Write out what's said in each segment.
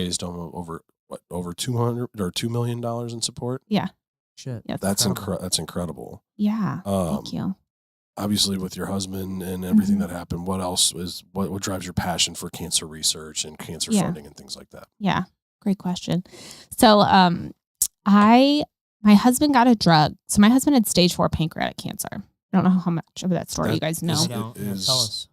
raised over 200 or $2 million in support. Yeah. Shit. Yeah, That's incredible. Yeah. Thank you. Obviously, with your husband and everything that happened, what else what drives your passion for cancer research and cancer funding and things like that? Yeah. Great question. So, my husband got a drug. So my husband had stage 4 pancreatic cancer. I don't know how much of that story you guys know. Tell us.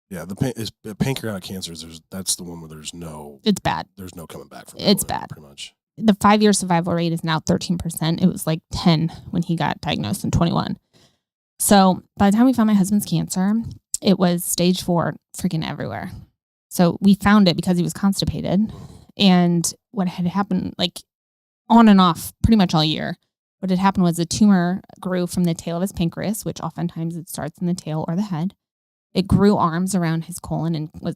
Yeah, the pancreatic cancer, that's the one where there's no... It's bad. There's no coming back from it. It's bad. Pretty much. The 5-year survival rate is now 13%. It was like 10 when he got diagnosed in 21. So by the time we found my husband's cancer, it was stage 4 freaking everywhere. So we found it because he was constipated. And what had happened, like on and off pretty much all year, what had happened was a tumor grew from the tail of his pancreas, which oftentimes it starts in the tail or the head. It grew arms around his colon and was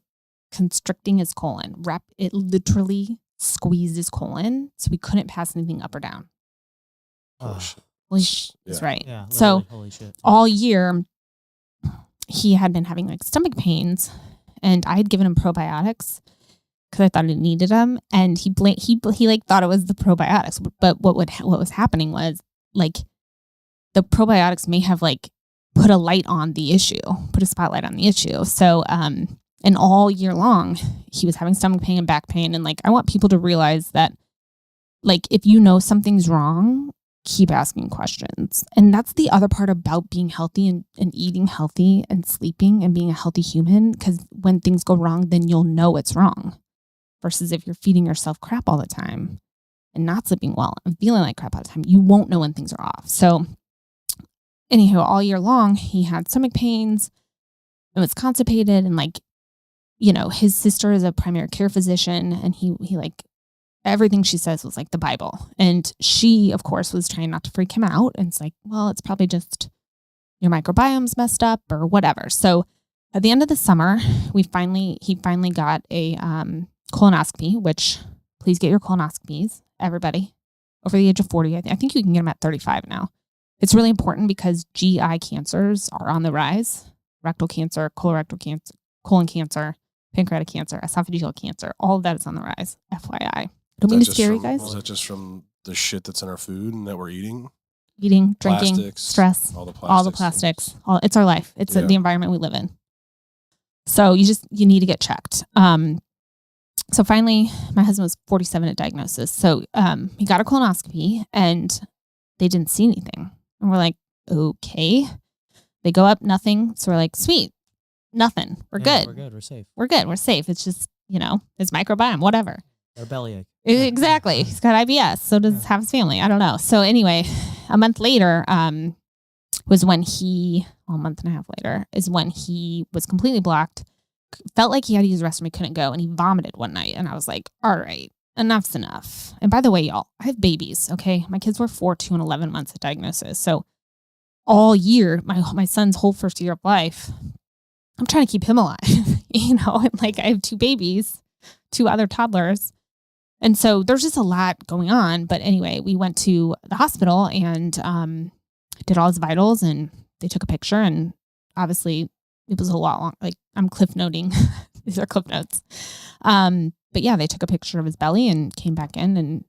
constricting his colon. It literally squeezed his colon, so we couldn't pass anything up or down. Oh, shit. Holy shit. That's right. Yeah, so holy shit. all year, he had been having like stomach pains, and I had given him probiotics because I thought he needed them, and he like thought it was the probiotics. But what was happening was like the probiotics may have like put a light on the issue, put a spotlight on the issue. So, and all year long, he was having stomach pain and back pain. And like, I want people to realize that, like, if you know something's wrong, keep asking questions. And that's the other part about being healthy and eating healthy and sleeping and being a healthy human. Because when things go wrong, then you'll know it's wrong. Versus if you're feeding yourself crap all the time and not sleeping well and feeling like crap all the time, you won't know when things are off. So, anywho, all year long, he had stomach pains and was constipated. And like, you know, his sister is a primary care physician, and he like, everything she says was like the Bible. And she, of course, was trying not to freak him out. And it's like, well, it's probably just your microbiome's messed up or whatever. So at the end of the summer, he finally got a colonoscopy, which please get your colonoscopies, everybody over the age of 40. I think you can get them at 35 now. It's really important because GI cancers are on the rise. Rectal cancer, colorectal cancer, colon cancer, pancreatic cancer, esophageal cancer, all of that is on the rise. FYI. Don't mean to scare you guys. Is that just from the shit that's in our food and that we're eating? Eating, drinking, plastics, stress, all the plastics. It's our life. It's the environment we live in. So you need to get checked. So finally, my husband was 47 at diagnosis. So he got a colonoscopy and they didn't see anything. And we're like, okay. They go up, nothing. So we're like, sweet, nothing. We're good. We're good. We're safe. We're good. We're safe. It's just, it's microbiome, whatever. Or bellyache. Exactly. He's got IBS. So does half his family. I don't know. So anyway, a month later was when a month and a half later is when he was completely blocked, felt like he had to use the restroom. He couldn't go, and he vomited one night. And I was like, all right, enough's enough. And by the way, y'all, I have babies. Okay. My kids were 4, 2, and 11 months at diagnosis. So all year, my son's whole first year of life, I'm trying to keep him alive, and like I have 2 babies, 2 other toddlers. And so there's just a lot going on. But anyway, we went to the hospital and did all his vitals, and they took a picture, and obviously it was a lot long. Like I'm cliff noting. These are cliff notes. But yeah, they took a picture of his belly and came back in and,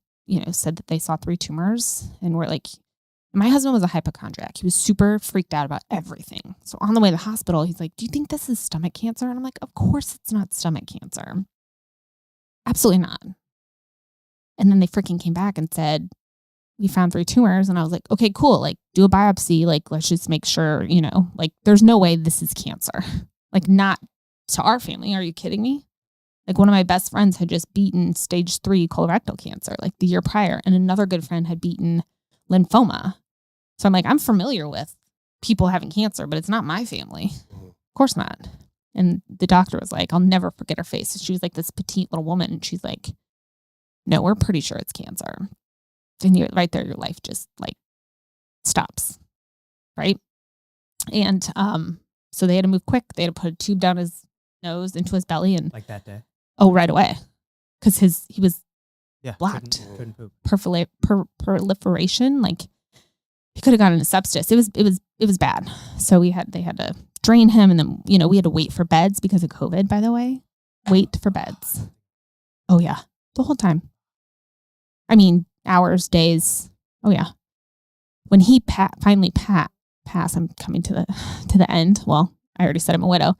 said that they saw 3 tumors, and we're like, my husband was a hypochondriac. He was super freaked out about everything. So on the way to the hospital, he's like, do you think this is stomach cancer? And I'm like, of course it's not stomach cancer. Absolutely not. And then they freaking came back and said, we found 3 tumors. And I was like, okay, cool. Like, do a biopsy. Like, let's just make sure, like, there's no way this is cancer. Like, not to our family. Are you kidding me? Like, one of my best friends had just beaten stage 3 colorectal cancer, like the year prior. And another good friend had beaten lymphoma. So I'm like, I'm familiar with people having cancer, but it's not my family. Of course not. And the doctor was like, I'll never forget her face. She was like this petite little woman. And she's like, no, we're pretty sure it's cancer. And right there, your life just like stops. Right. And so they had to move quick. They had to put a tube down his nose into his belly. And like that day. Oh, right away. Because he was blocked. Couldn't poop. Proliferation. Like he could have gotten a sepsis. It was bad. So they had to drain him. And then, we had to wait for beds because of COVID, by the way. Wait for beds. Oh, yeah. the whole time. I mean, hours, days. Oh yeah. When he finally passed, I'm coming to the end. Well, I already said I'm a widow.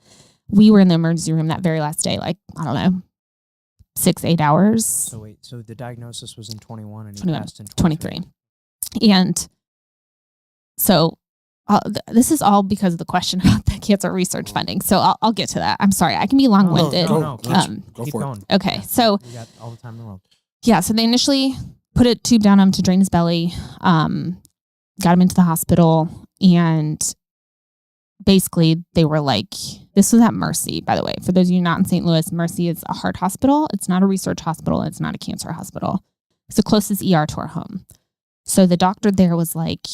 We were in the emergency room that very last day, like, I don't know, 6-8 hours. So wait, so the diagnosis was in 21 and he 21, passed in 23. And so this is all because of the question about the cancer research funding. So I'll get to that. I'm sorry. I can be long-winded. No, Go keep for going. it. Okay. So we got all the time in the world. yeah, so they initially put a tube down him to drain his belly, got him into the hospital, and basically they were like, this was at Mercy, by the way. For those of you not in St. Louis, Mercy is a heart hospital. It's not a research hospital. It's not a cancer hospital. It's the closest ER to our home. So the doctor there was like,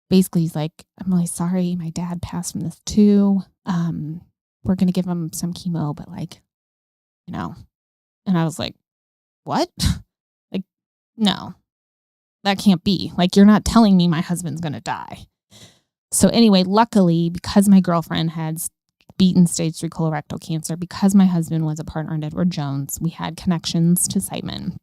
basically he's like, I'm really sorry. My dad passed from this too. We're going to give him some chemo, but like, you know, and I was like, what? Like, no, that can't be. Like, you're not telling me my husband's going to die. So anyway, luckily, because my girlfriend had beaten stage 3 colorectal cancer, because my husband was a partner in Edward Jones, we had connections to Siteman.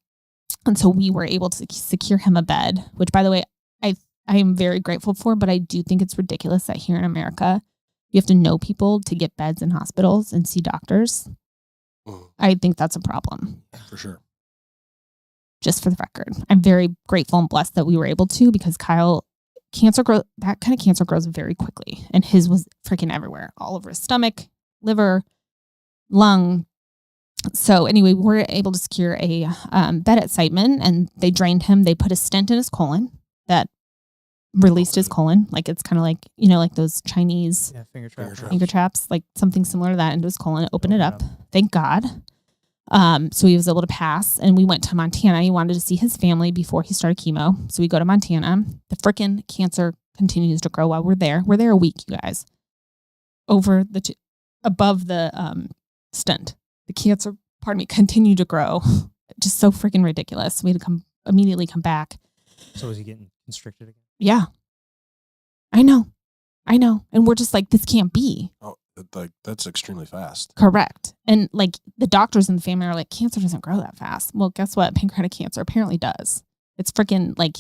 And so we were able to secure him a bed, which, by the way, I am very grateful for, but I do think it's ridiculous that here in America, you have to know people to get beds in hospitals and see doctors. I think that's a problem. For sure. Just for the record, I'm very grateful and blessed that we were able to, because Kyle, that kind of cancer grows very quickly. And his was freaking everywhere, all over his stomach, liver, lung. So anyway, we were able to secure a bed at Siteman, and they drained him. They put a stent in his colon that released his colon. Like, it's kind of like, you know, like those Chinese finger traps, like something similar to that into his colon. Open it up. Thank God. So he was able to pass, and we went to Montana. He wanted to see his family before he started chemo. So we go to Montana. The frickin' cancer continues to grow while we're there. We're there a week, you guys. Above the stent. The cancer, continued to grow. Just so freaking ridiculous. We had to immediately come back. So is he getting constricted again? Yeah. I know. And we're just like, this can't be. Oh, like, that's extremely fast. Correct. And like, the doctors in the family are like, cancer doesn't grow that fast. Well, guess what? Pancreatic cancer apparently does. It's freaking like,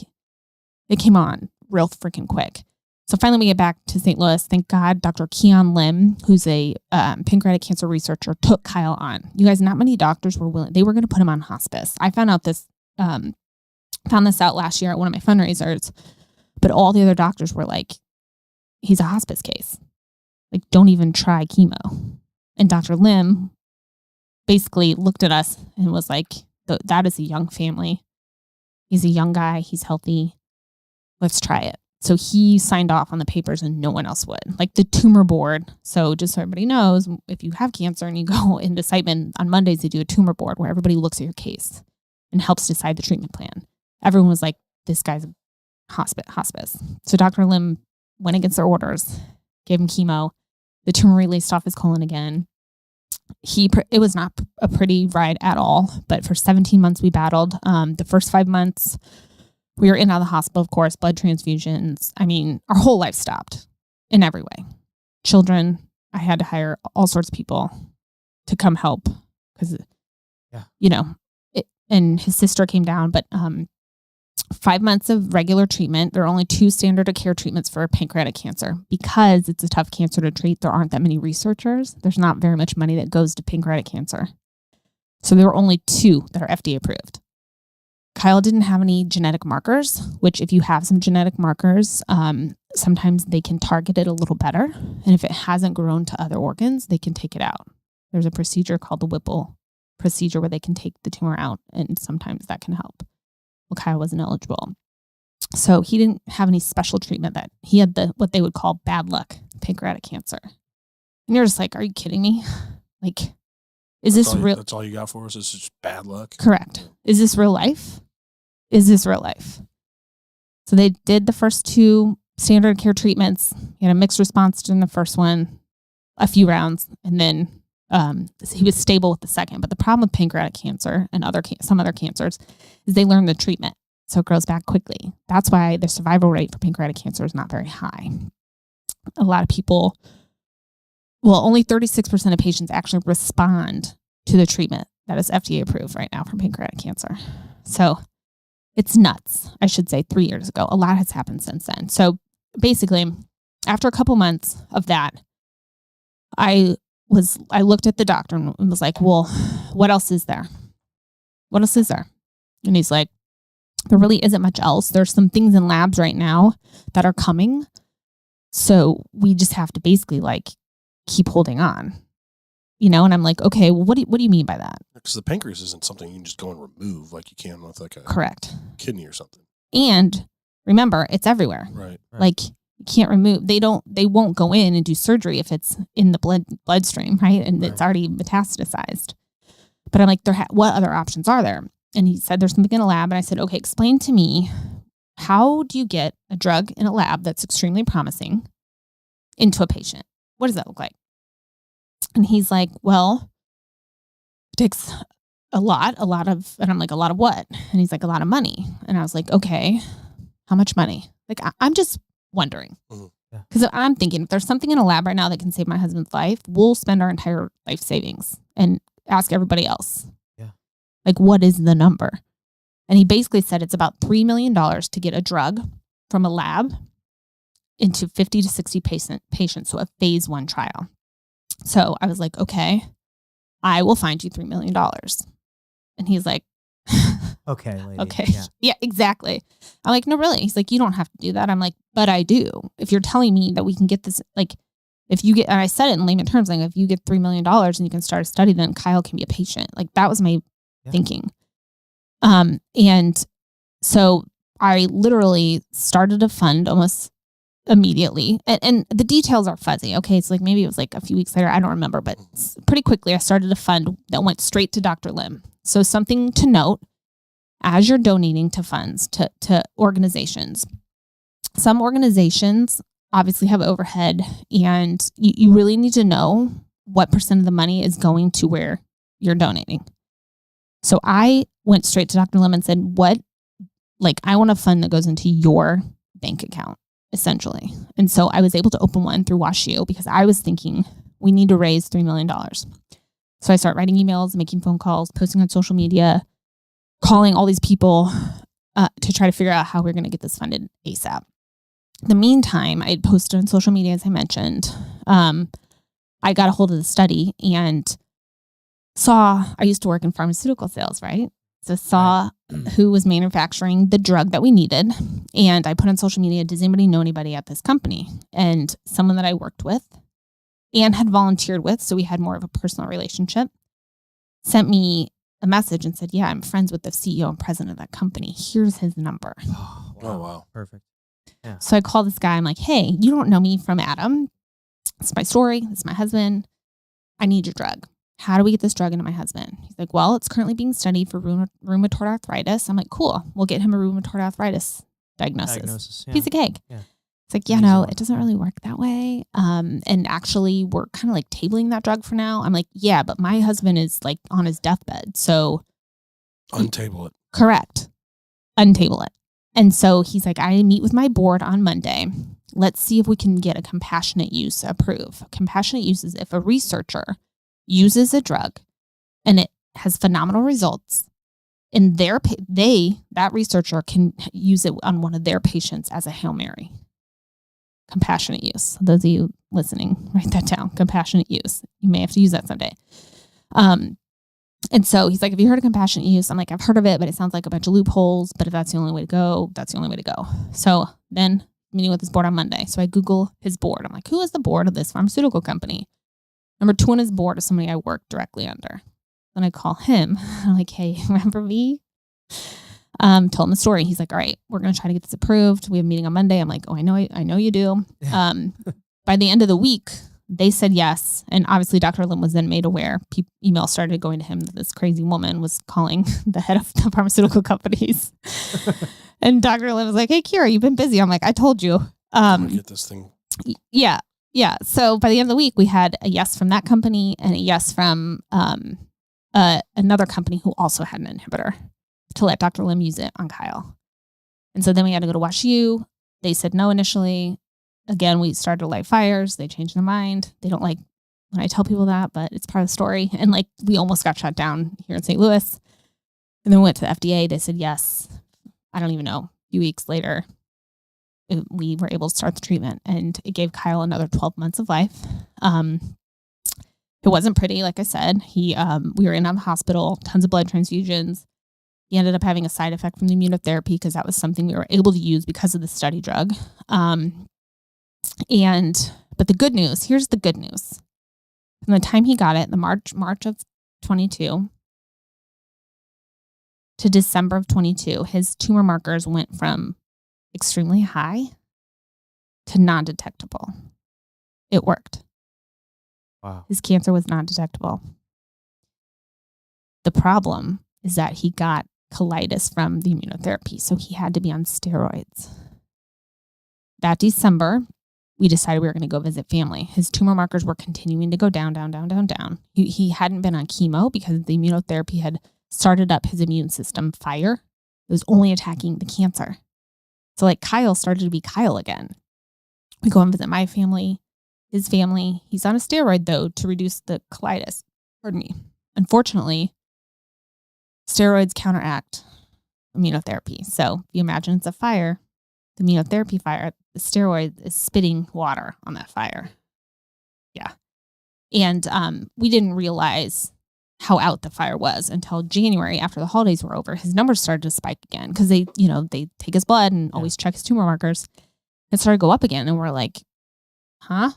it came on real freaking quick. So finally we get back to St. Louis. Thank God, Dr. Keon Lim, who's a pancreatic cancer researcher, took Kyle on. You guys, not many doctors were willing. They were going to put him on hospice. I found this out last year at one of my fundraisers, but all the other doctors were like, he's a hospice case. Like, don't even try chemo. And Dr. Lim basically looked at us and was like, that is a young family. He's a young guy. He's healthy. Let's try it. So he signed off on the papers and no one else would. Like, the tumor board. So just so everybody knows, if you have cancer and you go into Siteman on Mondays, they do a tumor board where everybody looks at your case and helps decide the treatment plan. Everyone was like, this guy's a hospice. So Dr. Lim went against their orders, gave him chemo. The tumor released off his colon again. It was not a pretty ride at all, but for 17 months we battled. The first 5 months we were in and out of the hospital, of course, blood transfusions. I mean, our whole life stopped in every way. Children, I had to hire all sorts of people to come help because, you know, and his sister came down, but 5 months of regular treatment. There are only 2 standard of care treatments for pancreatic cancer. Because it's a tough cancer to treat, there aren't that many researchers. There's not very much money that goes to pancreatic cancer. So there were only 2 that are FDA approved. Kyle didn't have any genetic markers, which if you have some genetic markers, sometimes they can target it a little better. And if it hasn't grown to other organs, they can take it out. There's a procedure called the Whipple procedure where they can take the tumor out, and sometimes that can help. Well, Kyle wasn't eligible. So he didn't have any special treatment. That he had what they would call bad luck pancreatic cancer. And you're just like, are you kidding me? Like, is this real? That's all you got for us? Is just bad luck? Correct. Is this real life? So they did the first 2 standard care treatments. He had a mixed response during the first one, a few rounds, and then he was stable with the second. But the problem with pancreatic cancer and some other cancers is they learn the treatment. So it grows back quickly. That's why the survival rate for pancreatic cancer is not very high. A lot of people, only 36% of patients actually respond to the treatment that is FDA approved right now for pancreatic cancer. So it's nuts. I should say 3 years ago. A lot has happened since then. So basically, after a couple months of that, I looked at the doctor and was like, well, what else is there? What else is there? And he's like, there really isn't much else. There's some things in labs right now that are coming. So we just have to basically like keep holding on, you know? And I'm like, okay, well, what do you mean by that? Because the pancreas isn't something you can just go and remove like you can with like a Correct. kidney or something. And remember, it's everywhere. Right. Like you can't remove, they won't go in and do surgery if it's in the bloodstream, right? And it's already metastasized. But I'm like, what other options are there? And he said, there's something in a lab. And I said, okay, explain to me, how do you get a drug in a lab that's extremely promising into a patient? What does that look like? And he's like, well, it takes a lot of, and I'm like, a lot of what? And he's like, a lot of money. And I was like, okay, how much money? Like, I'm just wondering. Because I'm thinking, if there's something in a lab right now that can save my husband's life, we'll spend our entire life savings and ask everybody else. Yeah. Like, what is the number? And he basically said it's about $3 million to get a drug from a lab into 50 to 60 patients. So a phase 1 trial. So I was like, okay, I will find you $3 million. And he's like, okay, lady. Okay. Yeah, exactly. I'm like, no, really? He's like, you don't have to do that. I'm like, but I do. If you're telling me that we can get this, like, if you get, and I said it in layman terms, like, if you get $3 million and you can start a study, then Kyle can be a patient. Like, that was my thinking. And so I literally started a fund almost immediately. And the details are fuzzy. Okay. It's like, maybe it was like a few weeks later. I don't remember, but pretty quickly I started a fund that went straight to Dr. Lim. So something to note as you're donating to funds, to organizations, some organizations obviously have overhead, and you really need to know what % of the money is going to where you're donating. So I went straight to Dr. Lim and said, I want a fund that goes into your bank account, essentially. And so I was able to open one through WashU because I was thinking we need to raise $3 million. So I start writing emails, making phone calls, posting on social media, calling all these people to try to figure out how we're going to get this funded ASAP. In the meantime, I had posted on social media, as I mentioned. I got a hold of the study and I used to work in pharmaceutical sales, right? So saw who was manufacturing the drug that we needed. And I put on social media, does anybody know anybody at this company? And someone that I worked with and had volunteered with, so we had more of a personal relationship, sent me a message and said, yeah, I'm friends with the CEO and president of that company. Here's his number. Oh, wow. Perfect. Yeah. So I called this guy. I'm like, hey, you don't know me from Adam. It's my story. It's my husband. I need your drug. How do we get this drug into my husband? He's like, well, it's currently being studied for rheumatoid arthritis. I'm like, cool. We'll get him a rheumatoid arthritis diagnosis. Yeah. Piece of cake. Yeah. It's like, yeah, no, it doesn't really work that way. And actually, we're kind of like tabling that drug for now. I'm like, yeah, but my husband is like on his deathbed. So untable it. Correct. Untable it. And so he's like, I meet with my board on Monday. Let's see if we can get a compassionate use approved. Compassionate use is if a researcher uses a drug and it has phenomenal results, and that researcher can use it on one of their patients as a Hail Mary. Compassionate use. Those of you listening, write that down. Compassionate use. You may have to use that someday. And so he's like, have you heard of compassionate use? I'm like, I've heard of it, but it sounds like a bunch of loopholes. But if that's the only way to go, that's the only way to go. So then meeting with his board on Monday. So I Google his board. I'm like, who is the board of this pharmaceutical company? Number 2 on his board is somebody I work directly under. Then I call him. I'm like, hey, remember me? Told him the story. He's like, all right, we're going to try to get this approved. We have a meeting on Monday. I'm like, oh, I know you do. By the end of the week, they said yes. And obviously Dr. Lim was then made aware. Emails started going to him that this crazy woman was calling the head of the pharmaceutical companies. And Dr. Lim was like, hey, Kira, you've been busy. I'm like, I told you. Get this thing. Yeah. Yeah. So by the end of the week, we had a yes from that company and a yes from another company who also had an inhibitor to let Dr. Lim use it on Kyle. And so then we had to go to WashU. They said no initially. Again, we started to light fires. They changed their mind. They don't like when I tell people that, but it's part of the story. And like, we almost got shut down here in St. Louis. And then we went to the FDA. They said, yes. I don't even know. A few weeks later, we were able to start the treatment, and it gave Kyle another 12 months of life. It wasn't pretty. Like I said, we were in the hospital, tons of blood transfusions. He ended up having a side effect from the immunotherapy because that was something we were able to use because of the study drug. But the good news, here's the good news. From the time he got it, the March of 22 to December of 22, his tumor markers went from extremely high to non-detectable. It worked. Wow. His cancer was non-detectable. The problem is that he got colitis from the immunotherapy, so he had to be on steroids. That December, we decided we were going to go visit family. His tumor markers were continuing to go down, down, down, down, down. He hadn't been on chemo because the immunotherapy had started up his immune system fire. It was only attacking the cancer. So like Kyle started to be Kyle again. We go and visit my family, his family. He's on a steroid though to reduce the colitis. Pardon me. Unfortunately, steroids counteract immunotherapy. So if you imagine it's a fire, the immunotherapy fire, the steroid is spitting water on that fire. Yeah. And we didn't realize how out the fire was until January after the holidays were over. His numbers started to spike again because they take his blood and always check his tumor markers. It started to go up again. And we're like, huh?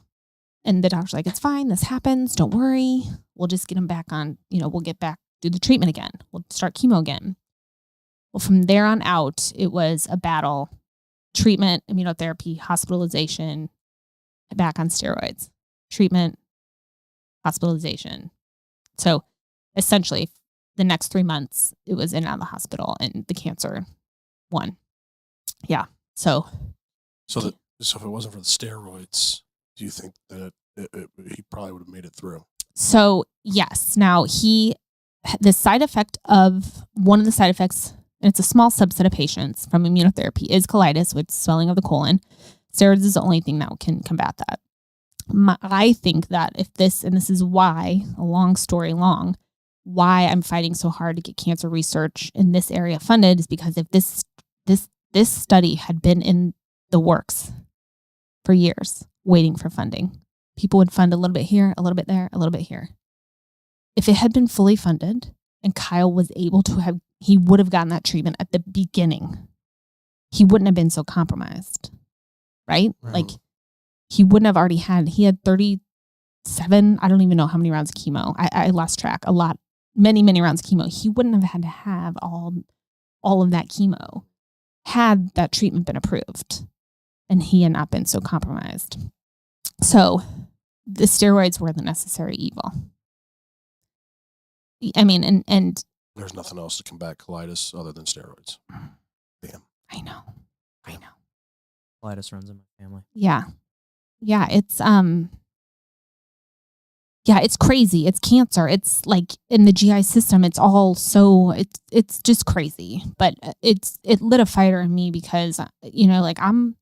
And the doctor's like, it's fine. This happens. Don't worry. We'll just get him back on, we'll get back, do the treatment again. We'll start chemo again. Well, from there on out, it was a battle. Treatment, immunotherapy, hospitalization, back on steroids. Treatment, hospitalization. So essentially, the next 3 months, it was in and out of the hospital, and the cancer won. Yeah. So if it wasn't for the steroids, do you think that he probably would have made it through? So yes. Now the side effect of one of the side effects, and it's a small subset of patients from immunotherapy, is colitis, which is swelling of the colon. Steroids is the only thing that can combat that. I think that if this, and this is why, a long story long, why I'm fighting so hard to get cancer research in this area funded is because if this study had been in the works for years, waiting for funding, people would fund a little bit here, a little bit there, a little bit here. If it had been fully funded and Kyle was able to have, he would have gotten that treatment at the beginning. He wouldn't have been so compromised, right? Like he wouldn't have already he had 37, I don't even know how many rounds of chemo. I lost track, many, many rounds of chemo. He wouldn't have had to have all of that chemo had that treatment been approved and he had not been so compromised. So the steroids were the necessary evil. I mean, and there's nothing else to combat colitis other than steroids. Damn. I know. Colitis runs in my family. Yeah. Yeah. It's, it's crazy. It's cancer. It's like in the GI system, it's all so, it's just crazy, but it lit a fire in me because, like I'm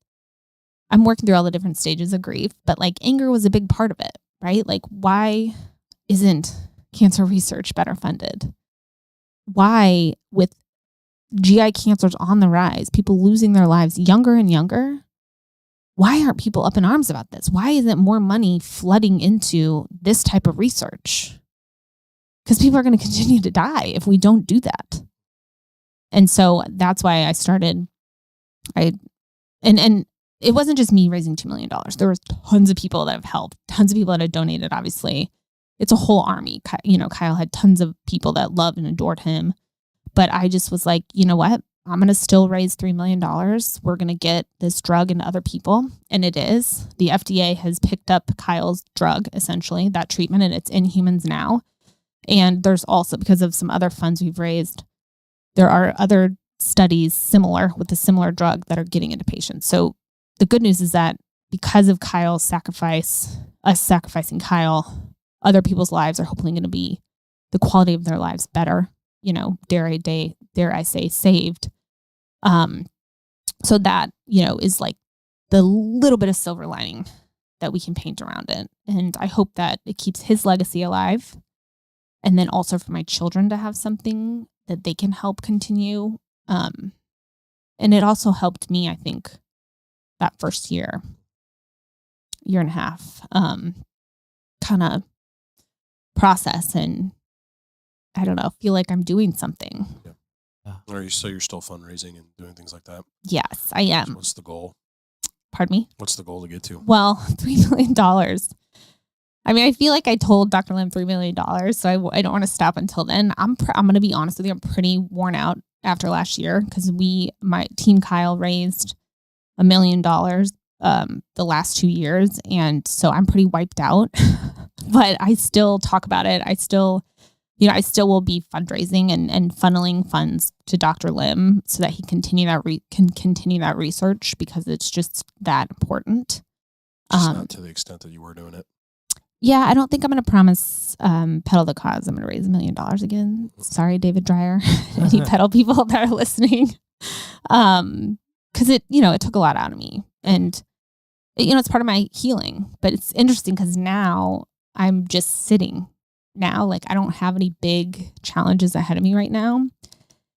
working through all the different stages of grief, but like anger was a big part of it, right? Like why isn't cancer research better funded? Why, with GI cancers on the rise, people losing their lives younger and younger, why aren't people up in arms about this? Why isn't more money flooding into this type of research? Because people are going to continue to die if we don't do that. And so that's why I started, and it wasn't just me raising $2 million. There was tons of people that have helped, tons of people that have donated, obviously. It's a whole army. Kyle had tons of people that loved and adored him. But I just was like, you know what? I'm going to still raise $3 million. We're going to get this drug into other people. And it is. The FDA has picked up Kyle's drug, essentially, that treatment, and it's in humans now. And there's also, because of some other funds we've raised, there are other studies similar with a similar drug that are getting into patients. So the good news is that because of Kyle's sacrifice, us sacrificing Kyle, other people's lives are hopefully going to be, the quality of their lives better, dare I say, saved. So that, is like the little bit of silver lining that we can paint around it. And I hope that it keeps his legacy alive. And then also for my children to have something that they can help continue. And it also helped me, I think, that first year and a half, kind of process and, I don't know, feel like I'm doing something. Yeah. So you're still fundraising and doing things like that? Yes, I am. What's the goal? Pardon me? What's the goal to get to? Well, $3 million. I mean, I feel like I told Dr. Lim $3 million, so I don't want to stop until then. I'm going to be honest with you. I'm pretty worn out after last year because my team Kyle raised $1 million the last 2 years. And so I'm pretty wiped out, but I still talk about it. I still will be fundraising and funneling funds to Dr. Lim so that he can continue that research because it's just that important. Just not to the extent that you were doing it. Yeah, I don't think I'm going to promise pedal the cause. I'm going to raise $1 million again. Sorry, David Dreyer, any pedal people that are listening. Because it took a lot out of me. And, it's part of my healing. But it's interesting because now I'm just sitting. Now, like, I don't have any big challenges ahead of me right now.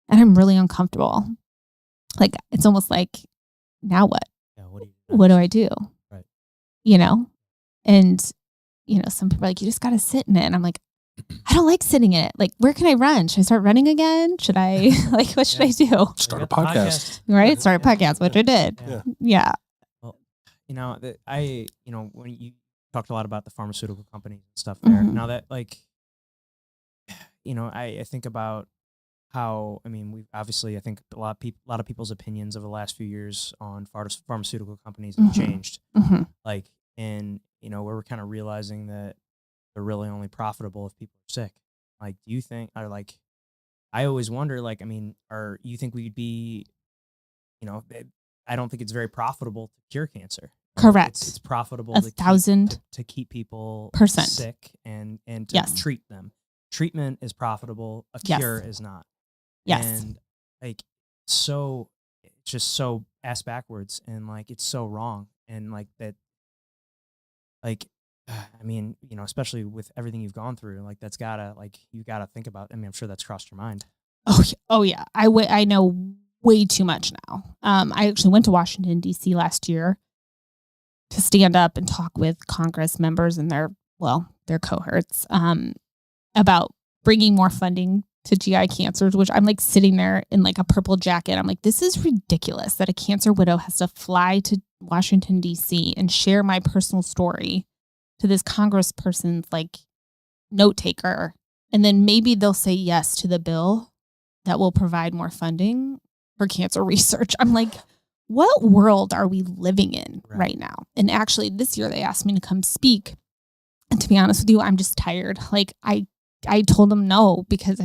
And I'm really uncomfortable. Like, it's almost like, now what? Yeah, what do I do? Right. And, some people are like, you just got to sit in it. And I'm like, I don't like sitting in it. Like, where can I run? Should I start running again? Should I, what should I do? Start a podcast. Right? Start a podcast, which I did. Yeah. Well, when you talked a lot about the pharmaceutical companies and stuff there. Mm-hmm. Now that, I think about how, we've obviously, I think a lot of people's opinions over the last few years on pharmaceutical companies have changed. Mm-hmm. Where we're kind of realizing that they're really only profitable if people are sick. Like, do you think, or like, I always wonder, or you think we'd be, I don't think it's very profitable to cure cancer. Correct. It's profitable to keep people sick and to treat them. Treatment is profitable. A cure is not. Yes. And it's just so ass backwards and it's so wrong. And that, especially with everything you've gone through, that's gotta, you gotta think about, I'm sure that's crossed your mind. Oh yeah. I know way too much now. I actually went to Washington, D.C. last year to stand up and talk with Congress members and their cohorts about bringing more funding to GI cancers, which I'm sitting there in a purple jacket. I'm like, this is ridiculous that a cancer widow has to fly to Washington, D.C. and share my personal story to this congressperson's note taker. And then maybe they'll say yes to the bill that will provide more funding for cancer research. I'm like, what world are we living in right now? And actually this year they asked me to come speak. And to be honest with you, I'm just tired. I told them no, because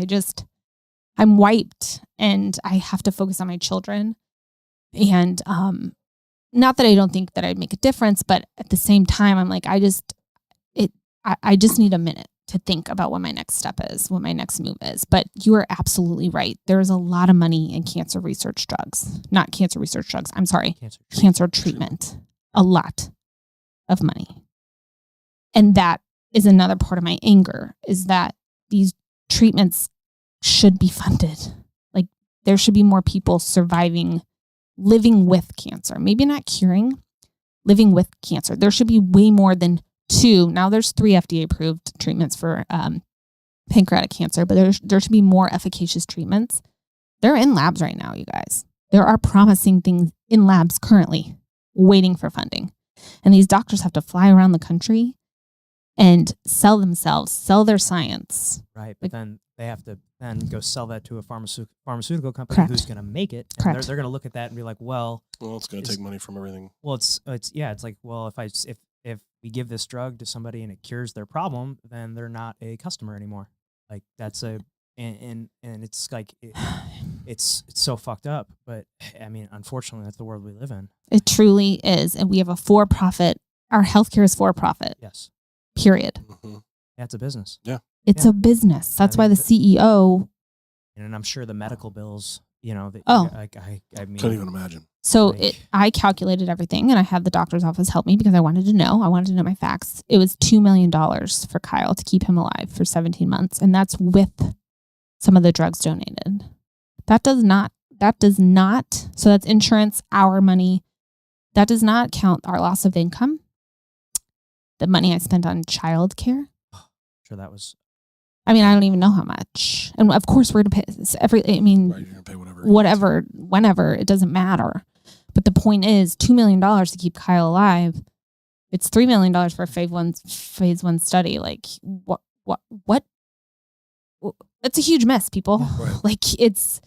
I'm wiped and I have to focus on my children. And not that I don't think that I'd make a difference, but at the same time, I'm like, I just need a minute to think about what my next step is, what my next move is. But you are absolutely right. There is a lot of money in cancer research drugs, not cancer research drugs. I'm sorry, cancer treatment. A lot of money. And that is another part of my anger, is that these treatments should be funded. There should be more people surviving, living with cancer. Maybe not curing, living with cancer. There should be way more than 2. Now there's 3 FDA approved treatments for pancreatic cancer, but there should be more efficacious treatments. They're in labs right now, you guys. There are promising things in labs currently waiting for funding. And these doctors have to fly around the country and sell their science. Right. But then they have to then go sell that to a pharmaceutical company who's going to make it. And they're going to look at that and be like, well, it's going to take money from everything. Well, it's like, well, if we give this drug to somebody and it cures their problem, then they're not a customer anymore. That's and it's it's so fucked up. But unfortunately, that's the world we live in. It truly is. And we have a for-profit. Our healthcare is for-profit. Yes. Period. Mm-hmm. Yeah, it's a business. Yeah. It's a business. That's why the CEO. And I'm sure the medical bills, you know, that, Oh. I mean, Couldn't even imagine. So Like- I calculated everything, and I had the doctor's office help me because I wanted to know. I wanted to know my facts. It was $2 million for Kyle to keep him alive for 17 months, and that's with some of the drugs donated. That does not. So that's insurance, our money. That does not count our loss of income, the money I spent on childcare. sure that was I mean, I don't even know how much. And of course, we're going to pay Right, you're gonna pay whatever, whenever, it doesn't matter. But the point is, $2 million to keep Kyle alive. It's $3 million for a phase one study. Like, what? It's a huge mess, people. Right. Like, it's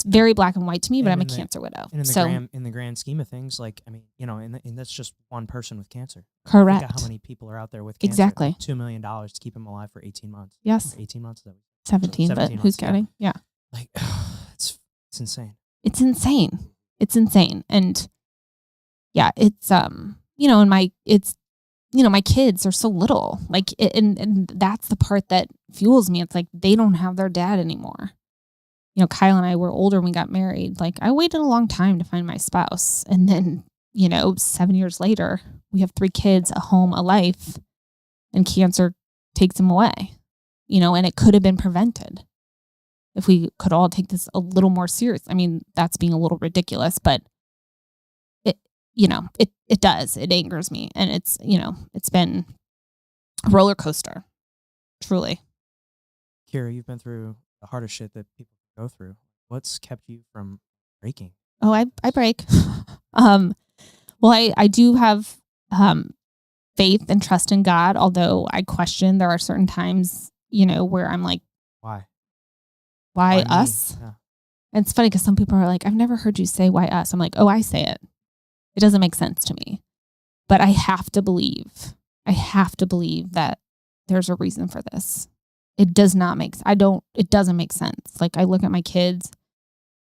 very black and white to me, but I'm a cancer widow. And in the grand scheme of things, like, I mean, you know, and that's just one person with cancer. Correct. Think of how many people are out there with cancer. Exactly. $2 million to keep him alive for 18 months. Yes. 18 months. 17, but 17 who's months, counting? Yeah. Like, it's insane. It's insane. It's insane. And yeah, it's, you know, and my kids are so little, like, and that's the part that fuels me. It's like, they don't have their dad anymore. You know, Kyle and I were older when we got married. Like, I waited a long time to find my spouse. And then, you know, 7 years later, we have 3 kids, a home, a life, and cancer takes him away, you know, and it could have been prevented if we could all take this a little more serious. I mean, that's being a little ridiculous, but it does. It angers me. And it's, you know, it's been a roller coaster, truly. Kira, you've been through the hardest shit that people go through. What's kept you from breaking? Oh, I break. Well, I do have faith and trust in God, although I question there are certain times, you know, where I'm like, Why why me? us? Yeah. And it's funny because some people are like, I've never heard you say why us. I'm like, oh, I say it. It doesn't make sense to me. But I have to believe that there's a reason for this. It does not make it doesn't make sense. Like, I look at my kids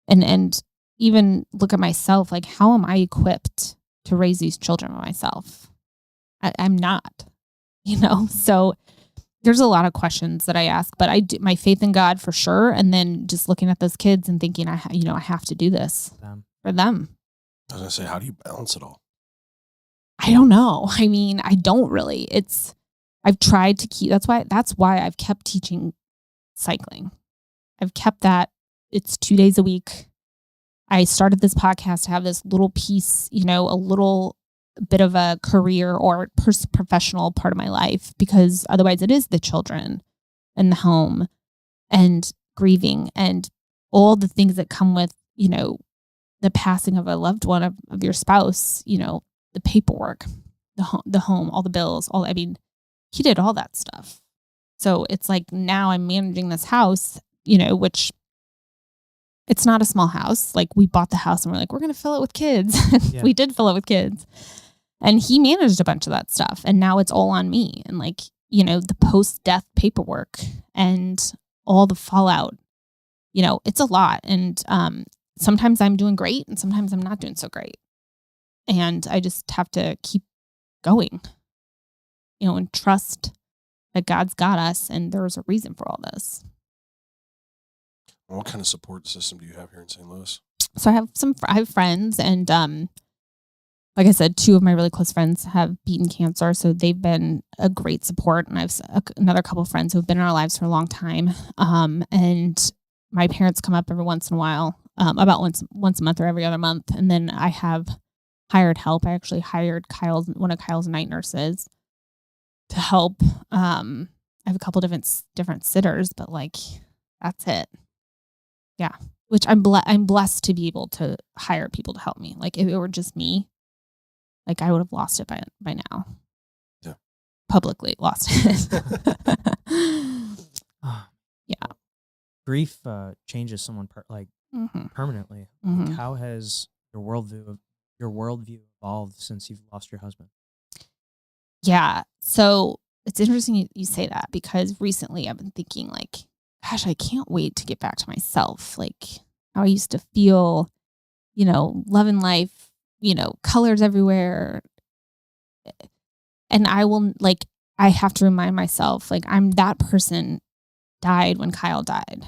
and even look at myself, like, how am I equipped to raise these children by myself? I'm not, you know? So there's a lot of questions that I ask, but I do my faith in God for sure. And then just looking at those kids and thinking, I have to do this for them. I was gonna say, how do you balance it all? I don't know. I mean, I don't really. I've tried to keep, that's why I've kept teaching cycling. I've kept that. It's 2 days a week. I started this podcast to have this little piece, you know, a little bit of a career or professional part of my life, because otherwise it is the children and the home and grieving and all the things that come with, you know, the passing of a loved one, of your spouse, you know, the paperwork, the home, all the bills, I mean, he did all that stuff. So it's like, now I'm managing this house, you know, which it's not a small house. Like, we bought the house and we're like, we're going to fill it with kids. Yeah. We did fill it with kids. And he managed a bunch of that stuff. And now it's all on me. And, like, you know, the post-death paperwork and all the fallout, you know, it's a lot. And sometimes I'm doing great and sometimes I'm not doing so great. And I just have to keep going, you know, and trust that God's got us and there's a reason for all this. What kind of support system do you have here in St. Louis? So I have friends, and like I said, 2 of my really close friends have beaten cancer, so they've been a great support. And I have another couple of friends who have been in our lives for a long time. And my parents come up every once in a while, about once a month or every other month. And then I have hired help. I actually hired one of Kyle's night nurses to help. I have a couple different sitters, but, like, that's it. Yeah. Which I'm blessed to be able to hire people to help me. Like, if it were just me, like, I would have lost it by now. Yeah. Publicly lost it. Yeah. Grief changes someone permanently. Mm-hmm. Like, how has your worldview evolved since you've lost your husband? Yeah. So it's interesting you say that, because recently I've been thinking, like, gosh, I can't wait to get back to myself. Like, how I used to feel, you know, loving life, you know, colors everywhere. And I have to remind myself, like, I'm that person died when Kyle died.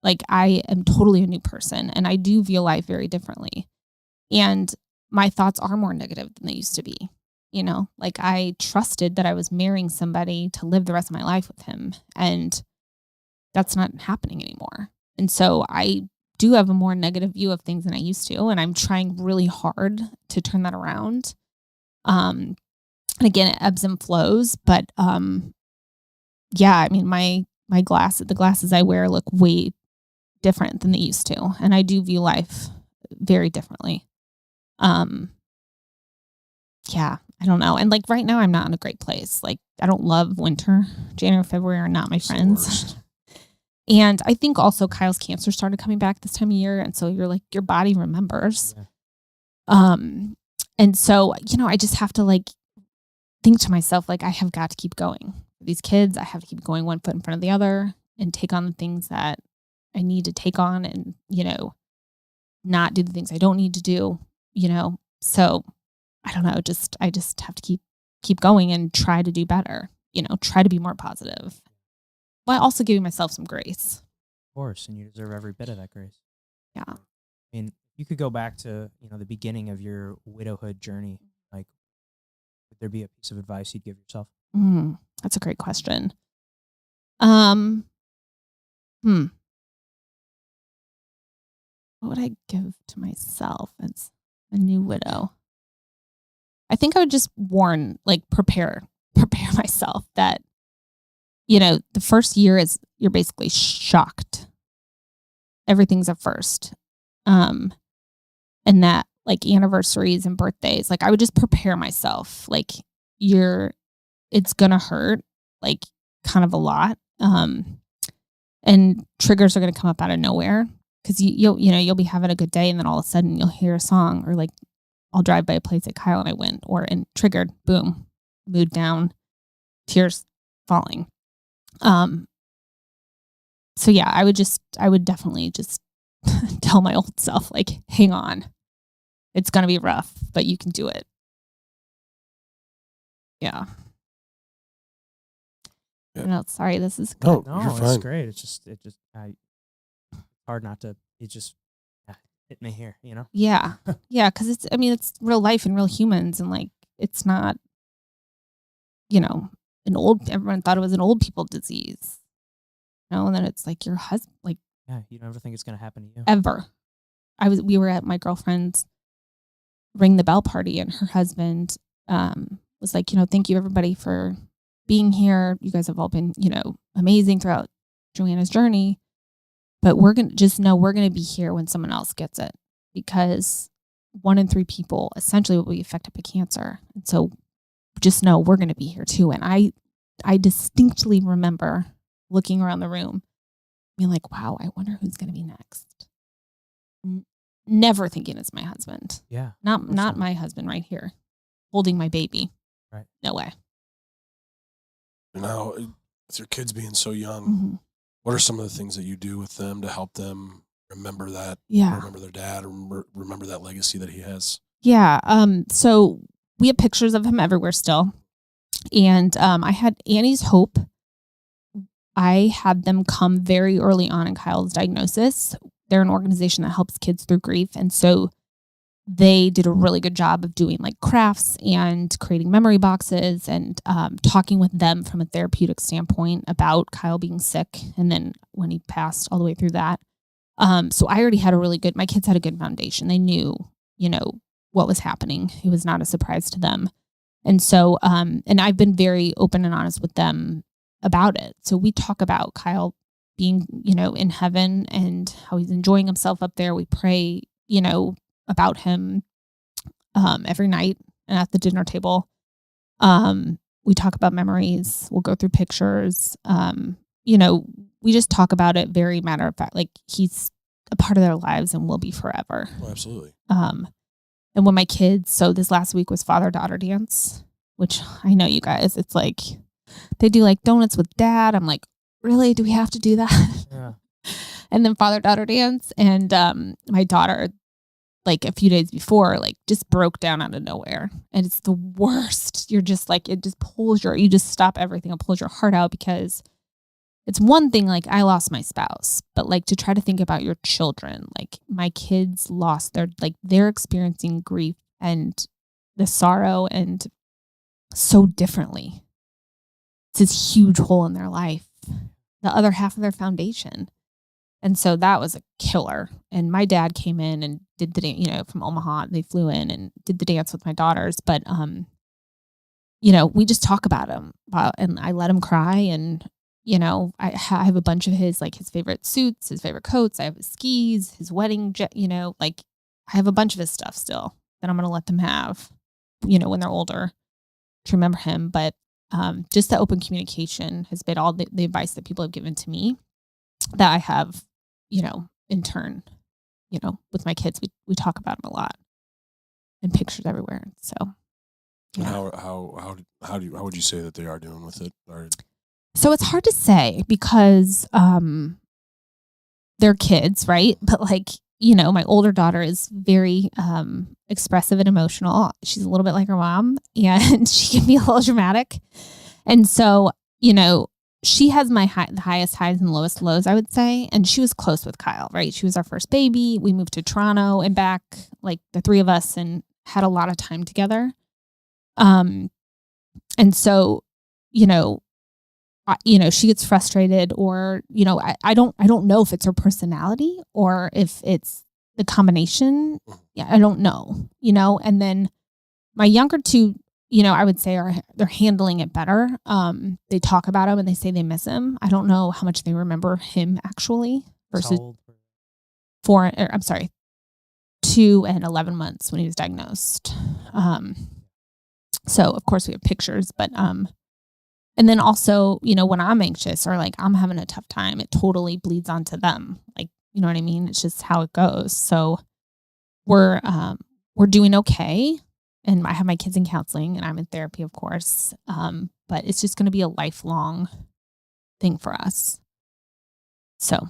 Like I am totally a new person and I do view life very differently. And my thoughts are more negative than they used to be. You know, like I trusted that I was marrying somebody to live the rest of my life with him. And that's not happening anymore. And so I do have a more negative view of things than I used to. And I'm trying really hard to turn that around. And again, it ebbs and flows. But yeah, I mean, the glasses I wear look way different than they used to. And I do view life very differently. Yeah, I don't know. And like right now I'm not in a great place. Like I don't love winter. January, February are not my friends. And I think also Kyle's cancer started coming back this time of year. And so you're like, your body remembers. Yeah. And so, you know, I just have to like think to myself, like, I have got to keep going. For these kids, I have to keep going one foot in front of the other and take on the things that I need to take on and, you know, not do the things I don't need to do, you know. So I don't know, I just have to keep going and try to do better, you know, try to be more positive, while also giving myself some grace. Of course, and you deserve every bit of that grace. Yeah. I mean, you could go back to, you know, the beginning of your widowhood journey. Like, would there be a piece of advice you'd give yourself? That's a great question. What would I give to myself as a new widow? I think I would just prepare myself that, you know, the first year is you're basically shocked. Everything's a first. And that like anniversaries and birthdays, like I would just prepare myself. Like it's going to hurt like kind of a lot. And triggers are going to come up out of nowhere because you'll be having a good day and then all of a sudden you'll hear a song or like I'll drive by a place that Kyle and I went and triggered, boom, mood down, tears falling. So yeah, I would definitely just tell my old self, like, hang on, it's going to be rough, but you can do it. Yeah. No, sorry, this is good. No, it's great. It's hard not to, it just hit me here, you know? Yeah. Yeah. Cause it's real life and real humans. And like, it's not, you know, everyone thought it was an old people disease, you know, and then it's like your husband, like, yeah, you don't ever think it's going to happen to you. Ever. We were at my girlfriend's ring the bell party and her husband, was like, you know, thank you everybody for being here. You guys have all been, you know, amazing throughout Joanna's journey. But we're going to be here when someone else gets it because 1 in 3 people essentially will be affected by cancer. And so just know we're going to be here too. And I distinctly remember looking around the room being like, wow, I wonder who's going to be next. Never thinking it's my husband. Yeah. Not my husband right here holding my baby. Right. No way. Now, with your kids being so young, what are some of the things that you do with them to help them remember that? Yeah. Remember their dad, remember that legacy that he has? Yeah. So we have pictures of him everywhere still. And I had Annie's Hope. I had them come very early on in Kyle's diagnosis. They're an organization that helps kids through grief. And so they did a really good job of doing like crafts and creating memory boxes and talking with them from a therapeutic standpoint about Kyle being sick. And then when he passed all the way through that. So I already had my kids had a good foundation. They knew, you know, what was happening. It was not a surprise to them. And so, and I've been very open and honest with them about it. So we talk about Kyle being, you know, in heaven and how he's enjoying himself up there. We pray, you know, about him every night and at the dinner table. We talk about memories. We'll go through pictures. You know, we just talk about it very matter of fact. Like he's a part of their lives and will be forever. Oh, absolutely. And when my kids, so this last week was father-daughter dance, which I know you guys, it's like, they do like donuts with dad. I'm like, really? Do we have to do that? Yeah. And then father-daughter dance. And my daughter, like a few days before, like just broke down out of nowhere. And it's the worst. You're just like, it just you just stop everything and pulls your heart out because it's one thing, like I lost my spouse, but like to try to think about your children, like my kids lost they're experiencing grief and the sorrow and so differently. It's this huge hole in their life, the other half of their foundation. And so that was a killer. And my dad came in and did the, from Omaha, they flew in and did the dance with my daughters. But, we just talk about him and I let him cry. And, I have a bunch of his favorite suits, his favorite coats. I have his skis, his wedding, I have a bunch of his stuff still that I'm going to let them have, when they're older to remember him. But just the open communication has been all the advice that people have given to me that I have, in turn, with my kids, we talk about them a lot and pictures everywhere. So, yeah. And how would you say that they are doing with it? So it's hard to say because they're kids, right? But my older daughter is very expressive and emotional. She's a little bit like her mom, and she can be a little dramatic. And so, she has the highest highs and lowest lows, I would say. And she was close with Kyle, right? She was our first baby. We moved to Toronto and back, the three of us, and had a lot of time together. And so, she gets frustrated, or, I don't know if it's her personality or if it's the combination. Yeah, I don't know, and then my younger two, I would say they're handling it better. They talk about him and they say they miss him. I don't know how much they remember him actually versus 2 and 11 months when he was diagnosed. So of course we have pictures, but, and then also, when I'm anxious or I'm having a tough time, it totally bleeds onto them. You know what I mean? It's just how it goes. So we're doing okay. And I have my kids in counseling and I'm in therapy, of course. But it's just going to be a lifelong thing for us. So